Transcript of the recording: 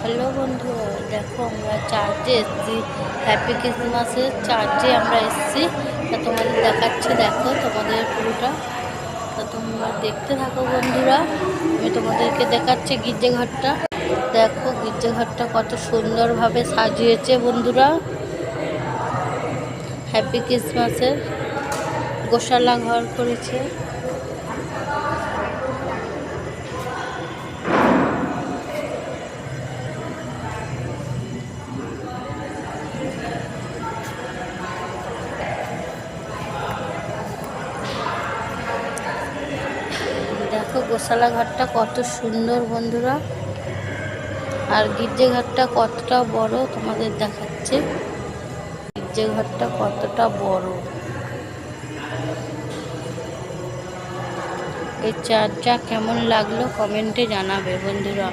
Hello বন্ধুরা, দেখো আমরা চার্চে এসেছি। হ্যাপি ক্রিসমাসের চার্চে আমরা এসেছি। তা তোমাদের দেখাচ্ছি, দেখো তোমাদের পুরোটা। তা তোমরা দেখতে থাকো বন্ধুরা। আমি তোমাদেরকে দেখাচ্ছি গির্জাঘরটা। দেখো গির্জাঘরটা কত সুন্দরভাবে সাজিয়েছে বন্ধুরা। হ্যাপি ক্রিসমাসের গোশালা ঘর করেছে। দেখো গোশালা ঘরটা কত সুন্দর বন্ধুরা। আর গির্জাঘরটা কতটা বড় তোমাদের দেখাচ্ছে। গির্জাঘরটা কতটা বড়। এই চার্চটা কেমন লাগলো কমেন্টে জানাবে বন্ধুরা।